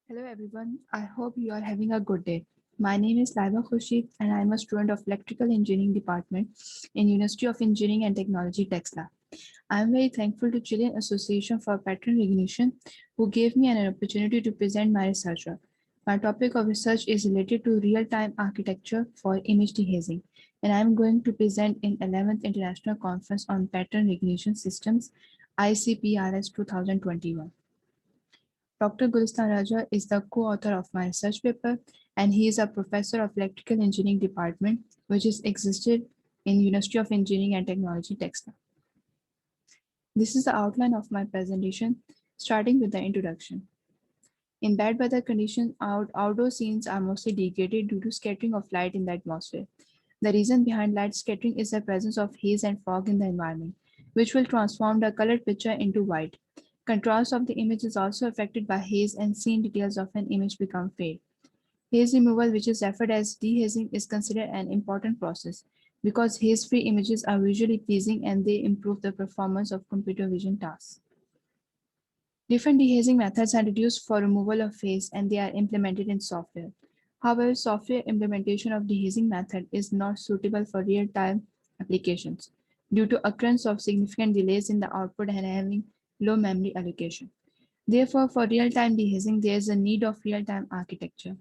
Hello everyone, I hope you are having a good day. My name is Laiba Khurshid and I am a student of Electrical Engineering Department in University of Engineering and Technology Texla. I am very thankful to Chilean Association for Pattern Recognition who gave me an opportunity to present my research work. My topic of research is related to real-time architecture for image dehazing and I am going to present in 11th International Conference on Pattern Recognition Systems ICPRS 2021. Dr. Gulistan Raja is the co-author of my research paper, and he is a professor of Electrical Engineering Department, which is existed in University of Engineering and Technology, Texas. This is the outline of my presentation, starting with the introduction. In bad weather conditions, outdoor scenes are mostly degraded due to scattering of light in the atmosphere. The reason behind light scattering is the presence of haze and fog in the environment, which will transform the colored picture into white. Contrast of the image is also affected by haze and scene details of an image become fade. Haze removal, which is referred as dehazing, is considered an important process because haze-free images are visually pleasing and they improve the performance of computer vision tasks. Different dehazing methods are introduced for removal of haze and they are implemented in software. However, software implementation of dehazing method is not suitable for real-time applications due to occurrence of significant delays in the output and having low memory allocation. Therefore, for real-time dehazing, there is a need of real-time architecture.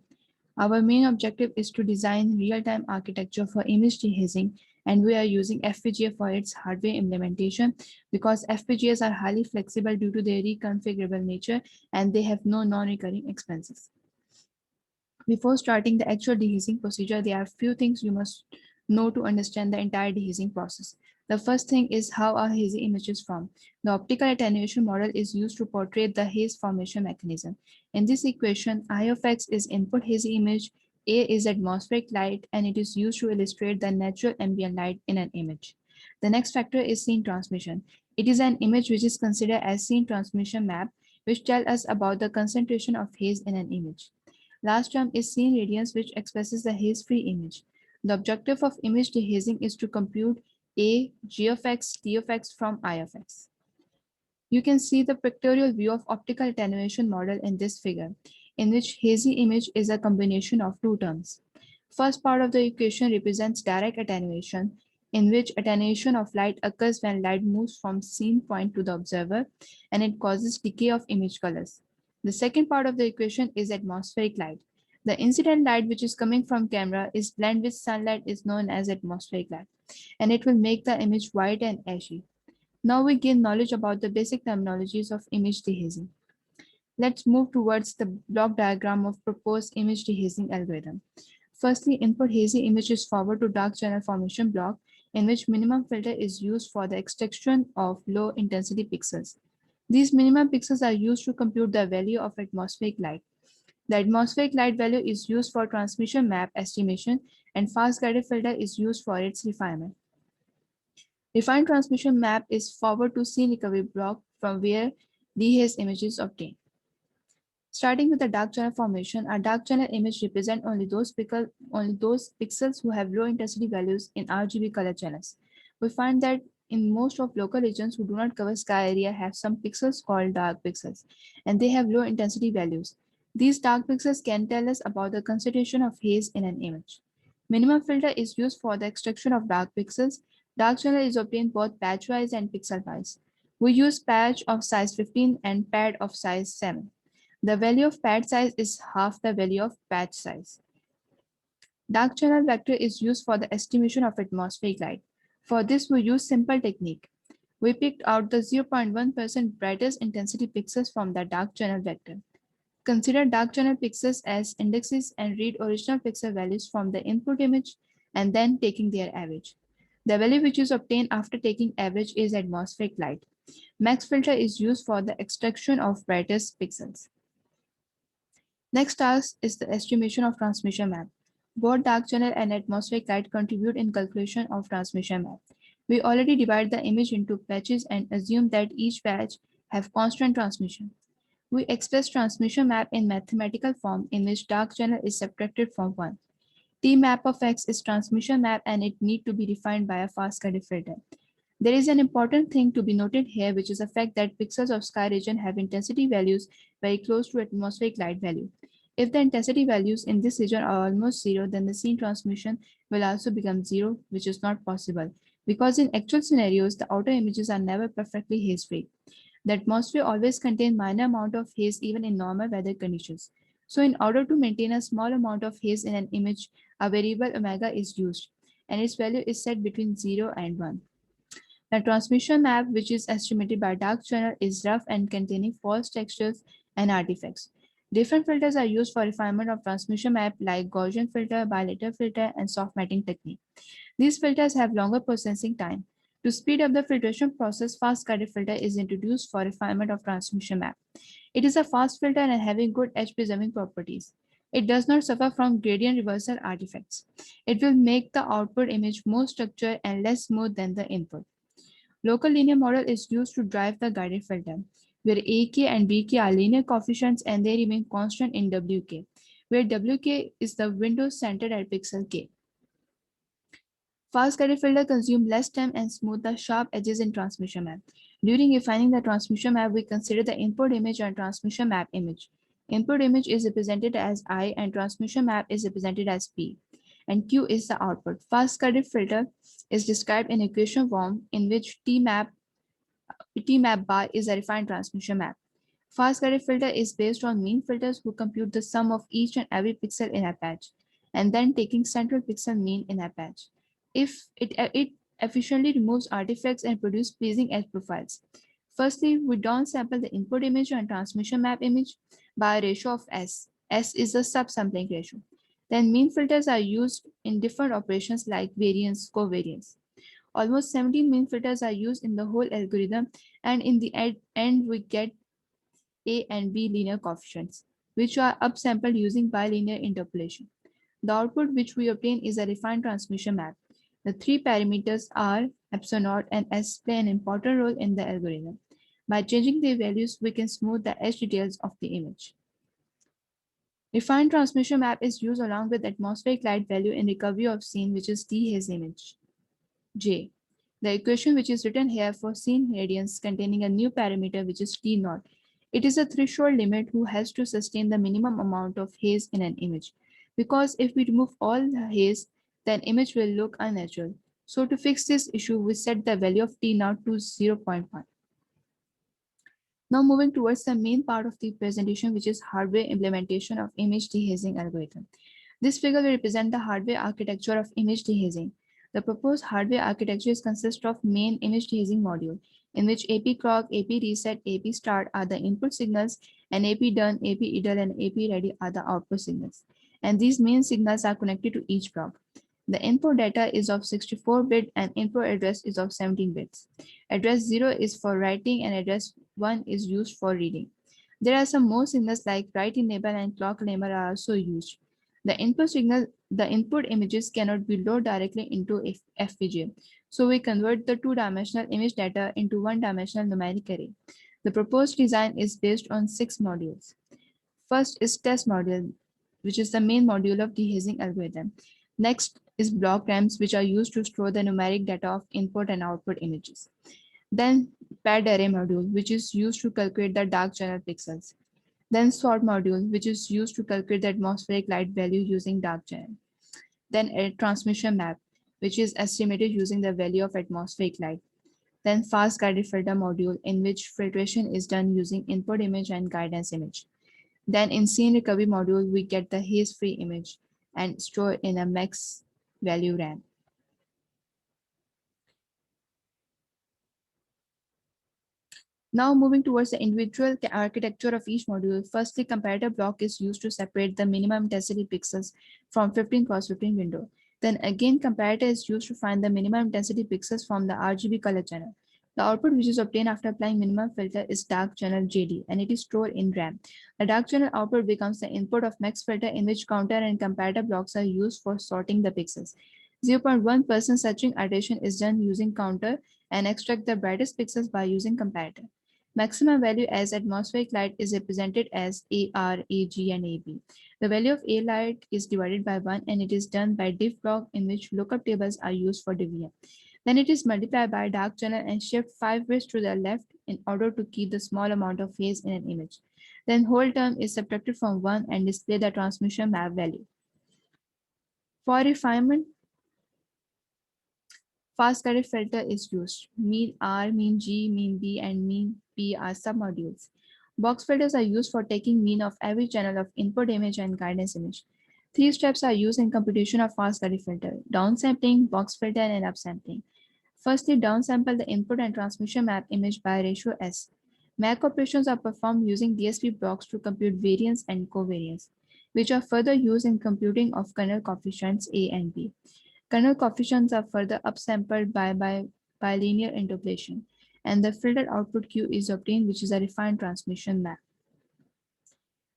Our main objective is to design real-time architecture for image dehazing, and we are using FPGA for its hardware implementation because FPGAs are highly flexible due to their reconfigurable nature and they have no non-recurring expenses. Before starting the actual dehazing procedure, there are few things you must know to understand the entire dehazing process. The first thing is how a hazy image is formed. The optical attenuation model is used to portray the haze formation mechanism. In this equation, I of x is input hazy image, A is atmospheric light, and it is used to illustrate the natural ambient light in an image. The next factor is scene transmission. It is an image which is considered as scene transmission map, which tells us about the concentration of haze in an image. Last term is scene radiance, which expresses the haze-free image. The objective of image dehazing is to compute A, G of x, T of x from I of x. You can see the pictorial view of optical attenuation model in this figure, in which hazy image is a combination of two terms. First part of the equation represents direct attenuation, in which attenuation of light occurs when light moves from scene point to the observer, and it causes decay of image colors. The second part of the equation is atmospheric light. The incident light which is coming from camera is blend with sunlight is known as atmospheric light, and it will make the image white and ashy. Now we gain knowledge about the basic terminologies of image dehazing. Let's move towards the block diagram of proposed image dehazing algorithm. Firstly, input hazy image is forwarded to dark channel formation block, in which minimum filter is used for the extraction of low intensity pixels. These minimum pixels are used to compute the value of atmospheric light. The atmospheric light value is used for transmission map estimation, and fast guided filter is used for its refinement. Refined transmission map is forwarded to scene recovery block from where dehaze image is obtained. Starting with the dark channel formation, a dark channel image represents only those pixels who have low intensity values in RGB color channels. We find that in most of local regions who do not cover sky area have some pixels called dark pixels, and they have low intensity values. These dark pixels can tell us about the concentration of haze in an image. Minimum filter is used for the extraction of dark pixels. Dark channel is obtained both patch-wise and pixel-wise. We use patch of size 15 and pad of size 7. The value of pad size is half the value of patch size. Dark channel vector is used for the estimation of atmospheric light. For this, we use simple technique. We picked out the 0.1% brightest intensity pixels from the dark channel vector. Consider dark channel pixels as indexes and read original pixel values from the input image and then taking their average. The value which is obtained after taking average is atmospheric light. Max filter is used for the extraction of brightest pixels. Next task is the estimation of transmission map. Both dark channel and atmospheric light contribute in calculation of transmission map. We already divide the image into patches and assume that each patch have constant transmission. We express transmission map in mathematical form in which dark channel is subtracted from 1. T map of x is transmission map and it need to be defined by a fast guided filter. There is an important thing to be noted here, which is the fact that pixels of sky region have intensity values very close to atmospheric light value. If the intensity values in this region are almost zero, then the scene transmission will also become zero, which is not possible, because in actual scenarios, the outer images are never perfectly haze-free. The atmosphere always contains minor amount of haze even in normal weather conditions. So in order to maintain a small amount of haze in an image, a variable omega is used, and its value is set between 0 and 1. The transmission map, which is estimated by dark channel, is rough and containing false textures and artifacts. Different filters are used for refinement of transmission map like Gaussian filter, bilateral filter, and soft matting technique. These filters have longer processing time. To speed up the filtration process, fast guided filter is introduced for refinement of transmission map. It is a fast filter and having good edge preserving properties. It does not suffer from gradient reversal artifacts. It will make the output image more structured and less smooth than the input. Local linear model is used to drive the guided filter, where AK and BK are linear coefficients and they remain constant in WK, where WK is the window centered at pixel K. Fast guided filter consume less time and smooth the sharp edges in transmission map. During refining the transmission map, we consider the input image and transmission map image. Input image is represented as I and transmission map is represented as P. And Q is the output. Fast guided filter is described in equation form in which T-map bar is a refined transmission map. Fast guided filter is based on mean filters who compute the sum of each and every pixel in a patch and then taking central pixel mean in a patch. If it efficiently removes artifacts and produces pleasing edge profiles. Firstly, we downsample the input image and transmission map image by a ratio of S. S is the subsampling ratio. Then mean filters are used in different operations like variance, covariance. Almost 17 mean filters are used in the whole algorithm, and in the end we get A and B linear coefficients, which are upsampled using bilinear interpolation. The output which we obtain is a refined transmission map. The three parameters R, epsilon naught, and S play an important role in the algorithm. By changing their values, we can smooth the edge details of the image. Refined transmission map is used along with atmospheric light value in recovery of scene, which is T-haze image. J. The equation which is written here for scene radiance containing a new parameter which is T naught. It is a threshold limit who has to sustain the minimum amount of haze in an image. Because if we remove all the haze, then image will look unnatural. So to fix this issue, we set the value of T naught to 0.1. Now moving towards the main part of the presentation, which is hardware implementation of image dehazing algorithm. This figure will represent the hardware architecture of image dehazing. The proposed hardware architecture consists of main image dehazing module, in which AP clock, AP reset, AP start are the input signals, and AP done, AP idle, and AP ready are the output signals. And these main signals are connected to each block. The input data is of 64-bit and input address is of 17 bits. Address 0 is for writing and address 1 is used for reading. There are some more signals like write enable and clock enable are also used. The input images cannot be loaded directly into FPGA. So we convert the two-dimensional image data into one-dimensional numeric array. The proposed design is based on 6 modules. First is test module, which is the main module of dehazing algorithm. Next is block RAMs, which are used to store the numeric data of input and output images. Then paired array module, which is used to calculate the dark channel pixels. Then sort module, which is used to calculate the atmospheric light value using dark channel. Then a transmission map, which is estimated using the value of atmospheric light. Then fast guided filter module, in which filtration is done using input image and guidance image. Then in scene recovery module, we get the haze-free image and store in a max value RAM. Now moving towards the individual architecture of each module, firstly, comparator block is used to separate the minimum intensity pixels from 15 cross 15 window. Then again, comparator is used to find the minimum intensity pixels from the RGB color channel. The output which is obtained after applying minimum filter is dark channel JD and it is stored in RAM. The dark channel output becomes the input of max filter in which counter and comparator blocks are used for sorting the pixels. 0.1% searching iteration is done using counter and extract the brightest pixels by using comparator. Maximum value as atmospheric light is represented as AR, AG, and AB. The value of A light is divided by 1 and it is done by diff block in which lookup tables are used for division. Then it is multiplied by a dark channel and shift 5 bits to the left in order to keep the small amount of haze in an image. Then whole term is subtracted from 1 and display the transmission map value. For refinement, fast credit filter is used. Mean R, mean G, mean B, and mean P are submodules. Box filters are used for taking mean of every channel of input image and guidance image. Three steps are used in computation of fast credit filter: downsampling, box filter, and upsampling. Firstly, downsample the input and transmission map image by ratio S. MAC operations are performed using DSP blocks to compute variance and covariance, which are further used in computing of kernel coefficients A and B. Kernel coefficients are further upsampled by linear interpolation, and the filtered output Q is obtained, which is a refined transmission map.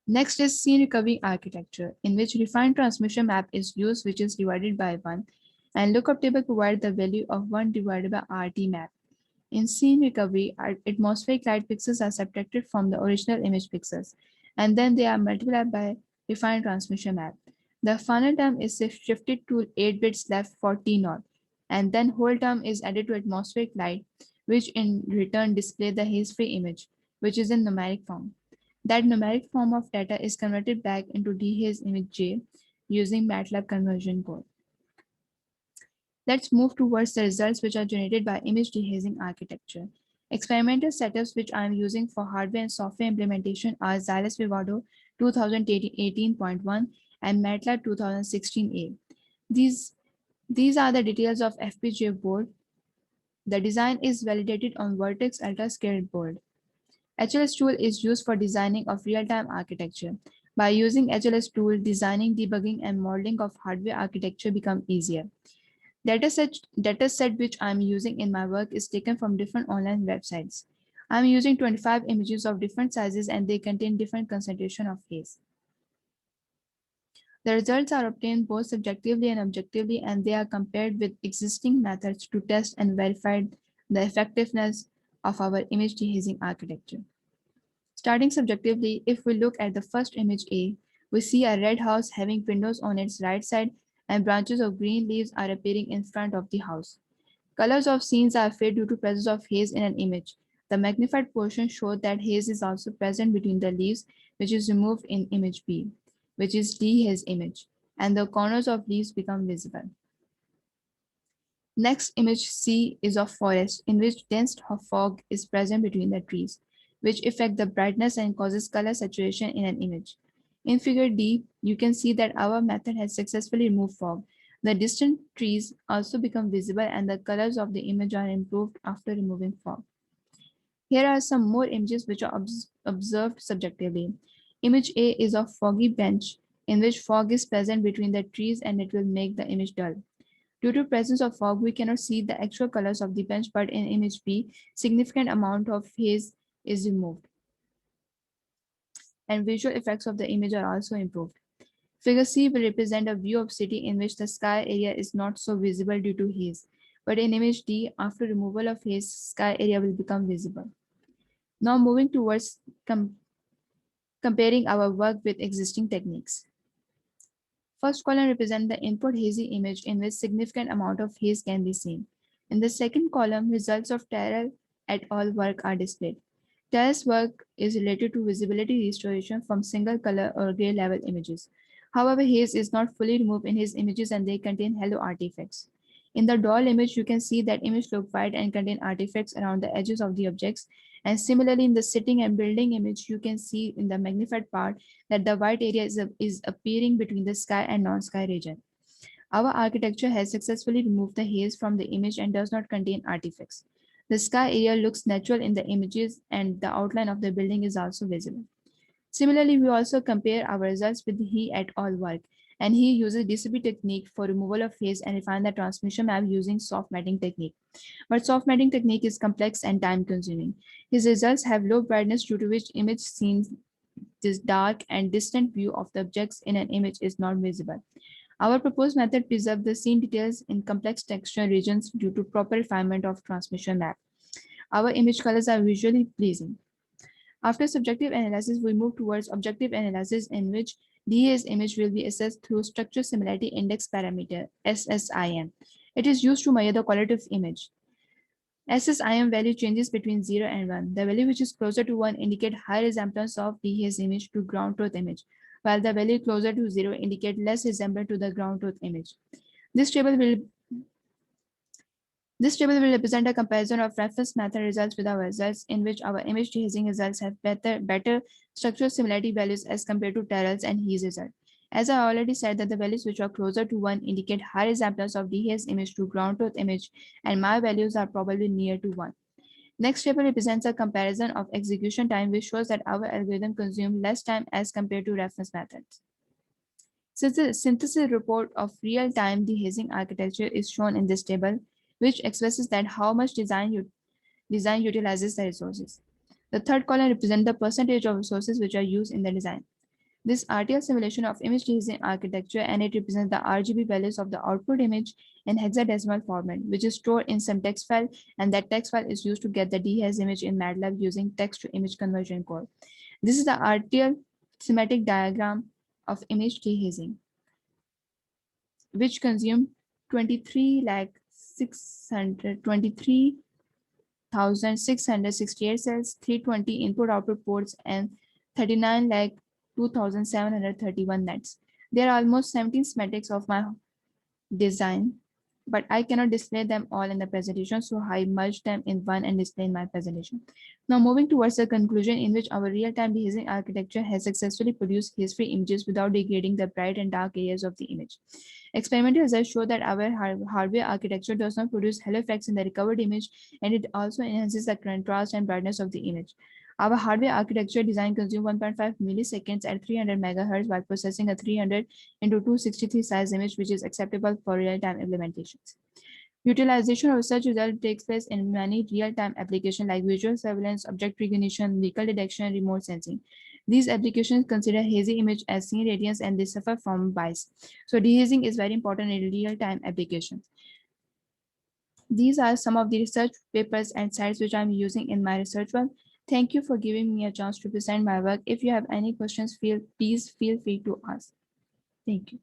Next is scene recovery architecture, in which refined transmission map is used, which is divided by 1, and lookup table provides the value of 1 divided by RT map. In scene recovery, atmospheric light pixels are subtracted from the original image pixels, and then they are multiplied by refined transmission map. The final term is shifted to 8 bits left for T0, and then whole term is added to atmospheric light, which in return display the haze-free image, which is in numeric form. That numeric form of data is converted back into dehaze image J using MATLAB conversion code. Let's move towards the results which are generated by image dehazing architecture. Experimental setups which I am using for hardware and software implementation are Xylus Vivado 2018.1 and MATLAB 2016A. These are the details of FPGA board. The design is validated on Vertex UltraScaled board. HLS tool is used for designing of real-time architecture. By using HLS tool, designing, debugging, and modeling of hardware architecture become easier. Dataset which I'm using in my work is taken from different online websites. I'm using 25 images of different sizes and they contain different concentration of haze. The results are obtained both subjectively and objectively, and they are compared with existing methods to test and verify the effectiveness of our image dehazing architecture. Starting subjectively, if we look at the first image A, we see a red house having windows on its right side and branches of green leaves are appearing in front of the house. Colors of scenes are fade due to presence of haze in an image. The magnified portion shows that haze is also present between the leaves, which is removed in image B, which is dehaze image, and the corners of leaves become visible. Next image C is of forest, in which dense fog is present between the trees, which affect the brightness and causes color saturation in an image. In figure D, you can see that our method has successfully removed fog. The distant trees also become visible and the colors of the image are improved after removing fog. Here are some more images which are observed subjectively. Image A is of foggy bench in which fog is present between the trees and it will make the image dull. Due to presence of fog, we cannot see the actual colors of the bench, but in image B, significant amount of haze is removed. And visual effects of the image are also improved. Figure C will represent a view of city in which the sky area is not so visible due to haze. But in image D, after removal of haze, sky area will become visible. Now moving towards comparing our work with existing techniques. First column represents the input hazy image in which significant amount of haze can be seen. In the second column, results of Terrell et al. Work are displayed. Terrell's work is related to visibility restoration from single color or gray level images. However, haze is not fully removed in his images and they contain halo artifacts. In the doll image, you can see that image look white and contain artifacts around the edges of the objects. And similarly, in the sitting and building image, you can see in the magnified part that the white area is appearing between the sky and non-sky region. Our architecture has successfully removed the haze from the image and does not contain artifacts. The sky area looks natural in the images and the outline of the building is also visible. Similarly, we also compare our results with He et al. Work, and he uses DCP technique for removal of haze and refine the transmission map using soft matting technique. But soft matting technique is complex and time consuming. His results have low brightness due to which image scenes this dark and distant view of the objects in an image is not visible. Our proposed method preserves the scene details in complex texture regions due to proper refinement of transmission map. Our image colors are visually pleasing. After subjective analysis, we move towards objective analysis in which DA's image will be assessed through structure similarity index parameter SSIM. It is used to measure the quality of image. As this IM value changes between 0 and 1, the value which is closer to 1 indicate high resemblance of DHS image to ground truth image, while the value closer to 0 indicate less resemblance to the ground truth image. This table will represent a comparison of reference method results with our results, in which our image dehazing results have better structural similarity values as compared to Terrell's and his result. As I already said that the values which are closer to 1 indicate high resemblance of DHS image to ground truth image, and my values are probably near to 1. Next table represents a comparison of execution time, which shows that our algorithm consumes less time as compared to reference methods. Since the synthesis report of real-time dehazing architecture is shown in this table, which expresses that how much design utilizes the resources. The third column represents the percentage of resources which are used in the design. This RTL simulation of image dehazing architecture, and it represents the RGB values of the output image in hexadecimal format, which is stored in some text file, and that text file is used to get the dehazed image in MATLAB using text-to-image conversion code. This is the RTL schematic diagram of image dehazing, which consumed 23,668 cells, 320 input-output ports, and 39,02,731 nets. There are almost 17 schematics of my design, but I cannot display them all in the presentation, so I merged them in one and display in my presentation. Now moving towards the conclusion, in which our real-time dehazing architecture has successfully produced haze-free images without degrading the bright and dark areas of the image. Experimental results show that our hardware architecture does not produce halo effects in the recovered image, and it also enhances the contrast and brightness of the image. Our hardware architecture design consumes 1.5 milliseconds at 300 MHz while processing a 300 into 263 size image, which is acceptable for real-time implementations. Utilization of research result takes place in many real-time applications like visual surveillance, object recognition, vehicle detection, remote sensing. These applications consider hazy image as scene radiance, and they suffer from bias. So dehazing is very important in real-time applications. These are some of the research papers and sites which I'm using in my research work. Thank you for giving me a chance to present my work. If you have any questions, please feel free to ask. Thank you.